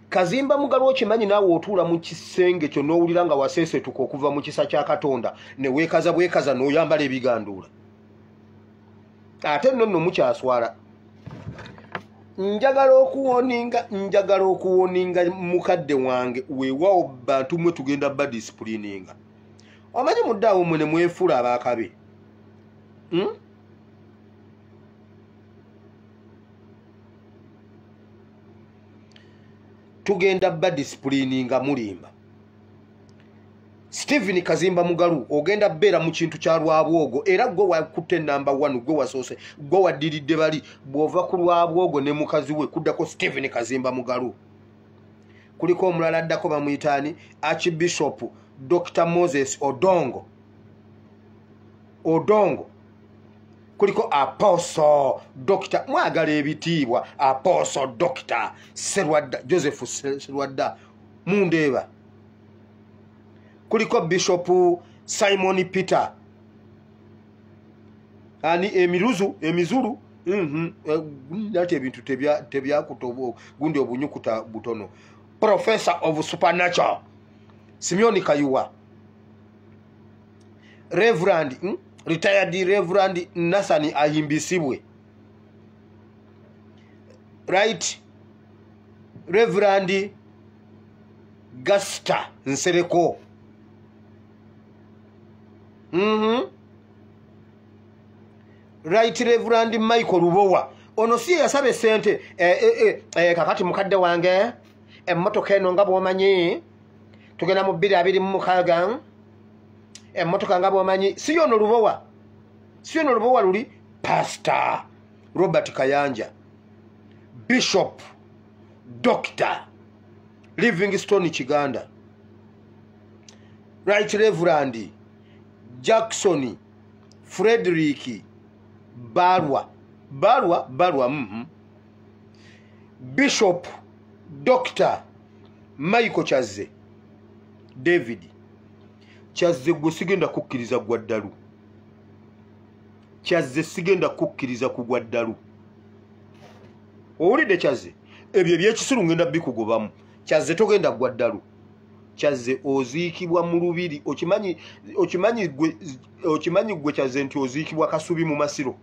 Kazimba Mugalu okimanyi naawe otuula mu kisenge kyo n'owulira nga waseesetuka okuva mu kisa kya Katonda ne weekaza bwekaza n'oyambala ebiganduula. Ate nno mukyaswala. Njagala okuwoninga mukadde wange weewaawo bantu mwe tugenda ba disciplininga. Omanyi muddaawo mwe ne mwefuula abaakabe. Tugenda ba disciplininga mulimba. Stephen Kazimba Mugalu ogenda beera mu kintu kya Lwabwogo era gwe wakutte number 1 gwe wasoose gwe waddiridde bali bw'ova ku Lwabwogo ne mukazi we kuddako Stephen Kazimba Mugalu. Kuliko omulala addako bamuyitaani Archbishop Dr. Moses Odongo. Kuliko Apostle Dr. mwagala ebitiibwa Apostle Dr. Serwadda Joseph Serwadda mundeeba. Kuliko Bishop Simon Peter ani emizulu ate ebintu tebyakutobo gundi obunyukuta butono. Professor of Supernatural Simeon Kayuwa. Retired Reverend Nasani Ahimbisibwe. Right Reverend Gasta Nsereko. Right Reverend Michael Rubowa. Ono si yasabe sente kakati mukadde wange emmotoka eno nga bw'omanyi tugenda mu 2026 emmotoka nga bw'omanyi si yono Rubowa luli Pastor Robert Kayanja, Bishop Dr. Livingstone Kiganda, Right Reverend Jackson Frederick Barwa Bishop Dr. Michael Chazze David Chazze gwe sigenda kukkiriza gwa ddalu. Chazze sigenda kukkiriza ku gwa ddalu. Owulidde Chazze ebyo ebyekisulu ngenda bikugobamu. Chazze togenda gwa ddalu. Chazze oziikibwa mu lubiri. Okimanyi gwe Chazze nti oziikibwa Kasubi mu Masiro.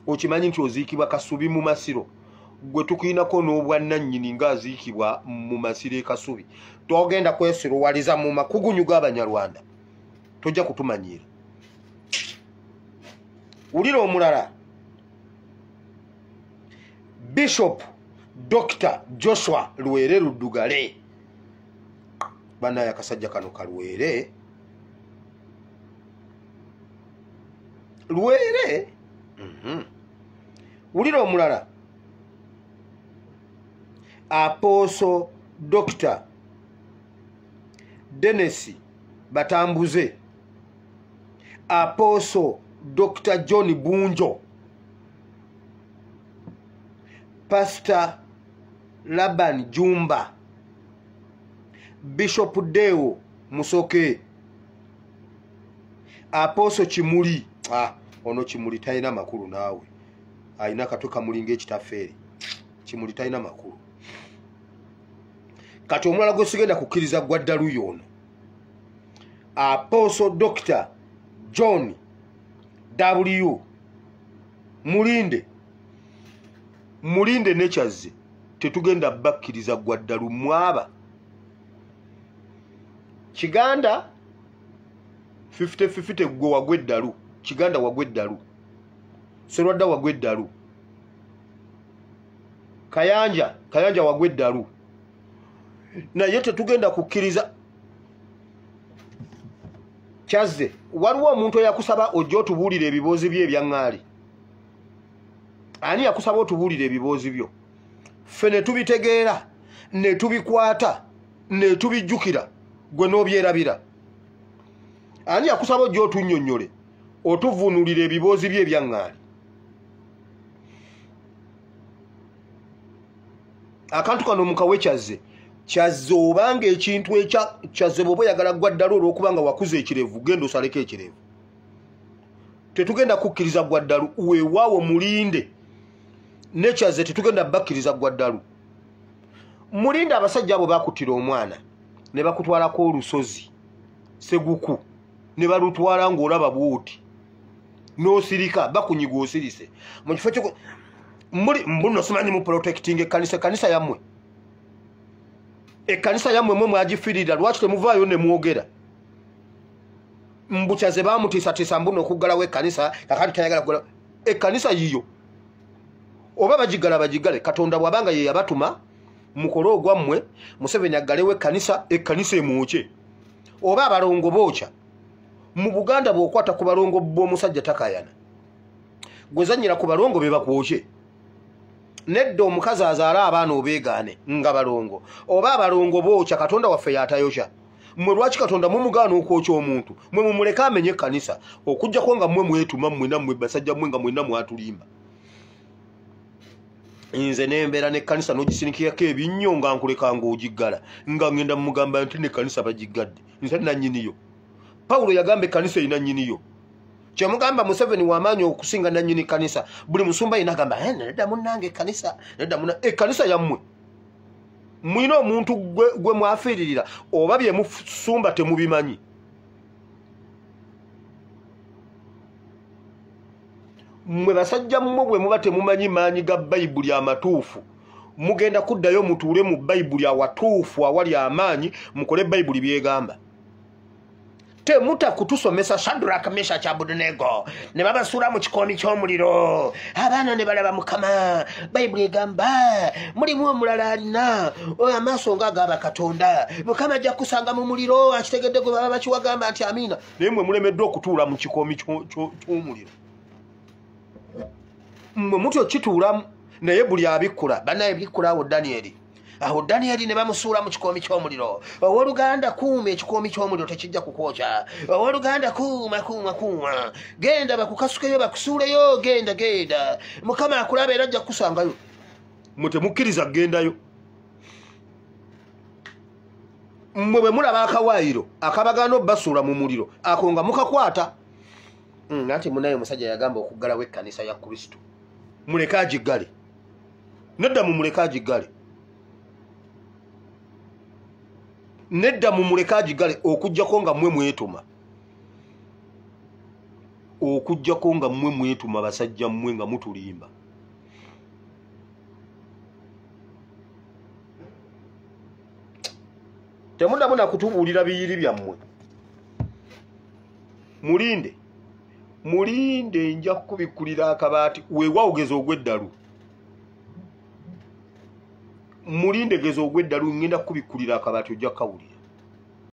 Okimanyi nti oziikibwa Kasubi mu Masiro. Gwe tukiinako n'obwannannyini ng'aziikibwa mu Masiro e Kasubi. Togenda kwesiruwaliza mu makugunyu g'Abanyarwanda. Tojja kutumanyiira. Wulira omulala. Bishop Dr. Joshua Lwere Luddugale. Bana yakasajja kano kalwere. Lwere. Wulira omulala. Apostle Dr. Dennis Batambuze. Apostle Dr. John Bunjo. Pastor Laban Jumba. Bishop Deo Musoke. Apostle Chimuli. Ono Chimuli talina makulu naawe. Alina katoka mulinga ekitafeeri. Chimuli talina makulu. Kati omulala gwe sigenda kukkiriza gwa ddalu yono. Apostle Dr. John W. Mulinde ne Chazze tetugenda bakkiriza gwa ddalu mwaba. Kiganda 50-50 gwe wagwe ddalu. Kiganda wagwe ddalu. Serwadda wagwe ddalu. Kayanja wagwe ddalu. Naye tetugenda kukkiriza. Chazze waliwo omuntu eyakusaba ojja otubuulira ebiboozi bye ebyaŋŋaali. Ani yakusaba otubuulira ebiboozi byo? Ffe ne tubitegeera, ne tubikwata, ne tubijjukira, gwe n'obyerabira. Ani yakusaba ojja otunnyonnyole otuvuunulira ebiboozi bye ebyaŋŋaali? Akantu kano mukawe Chazze. Chazze obanga ekintu ekya Chazze bw'oba oyagala gwa ddalu olw'okubanga wakuza ekirevu genda osaleko ekirevu. Tetugenda kukkiriza gwa ddalu weewaawo mulinde. Ne Chazze tetugenda bakkiriza gwa ddalu. Mulinde abasajja abo bakutira omwana ne bakutwalako olusozi seguku ne balutwala ng'olaba bw'oti n'osirika bakunyiga osirise mu kifo kyo mbuno simanyi mu protecting ekkanisa yammwe ekkanisa yammwe mwe mwagifirira lwaki temuvaayo ne mwogera mbukyaze bamutiisatiisa mbuno okuggalawo ekkanisa kakati tayagala kugala ekkanisa yiyo oba bagigale Katonda bw'abanga ye yabatuma mukole ogwammwe Museveni aggalewo ekkanisa emwokye oba abalongo bookya mu Buganda bw'okwata ku balongo b'omusajja takayana gwezannyira ku balongo be bakwokye nedda omukazi azaala abaana obeegaane nga balongo oba abalongo bookya Katonda waffe yatayokya mwe lwaki Katonda mumugaana okwokya omuntu mwe mumuleka amenye ekkanisa okuggyako nga mmwe mwetuma mmwe nammwe basajja mmwe nga mwenna mwatulimba nze nembeera n'ekkanisa n'ogisinikirako ebinnyo nga nkuleka ng'ogiggala nga ngenda mugamba nti n'ekkanisa bagiggadde nze nannyiniyo Pawulo yagamba ekkanisa erina nnyiniyo kyemugamba Museveni w'amaanyi okusinga nannyini kkanisa buli musumba yina agamba nedda munnange ekkanisa nedda ekkanisa yammwe mwina omuntu gwe mwafiiririra oba bye musumba temubimanyi mwe basajja mmwe bwe muba temumanyi maanyi ga Bayibuli amatuufu mugenda kuddayo mutuule mu Bayibuli awatuufu awali amaanyi mukole Bayibuli byegamba temuta kutusomesa Shadraka Meshaki Abedenego ne babasuula mu kikoomi ky'omuliro abaana ne balaba Mukama Bayibuli egamba mulimu omulala alina amaaso ng'agaba Katonda Mukama ajja kusanga mu muliro akitegedde gwe baba bakiwagamba nti amiina naye mmwe mulemeddwa okutuula mu kikoomi ky'omuliro mmwe mutyo kituulamu naye buli abikkula bannaye bikkula awo Danieli ne bamusuula mu kikoomi ky'omuliro owooluganda kuuma ekikoomi ky'omuliro tekijja kukwokya owooluganda kuuma genda bakukasukeyo bakusuuleyo genda Mukama akulaba era ajja kukusangayo mmwe temukkiriza kugendayo mmwe bwe mulaba akawaayiro akabagaana obbasuula mu muliro ako nga mukakwata nti munaye omusajja yagamba okuggalawo ekkanisa ya Kristo muleke agiggale nedda mumuleke agiggale nedda mumuleke agiggale okuggyako nga mmwe mwetuma basajja mmwe nga mutulimba temuddamu nakutubuulira biyiri byammwe mulinde nja kubikkulira akabaati weewa ogeza ogw'eddalu mulinde geza ogw'eddalu ngenda kubikkulira akabaati ojja kawulira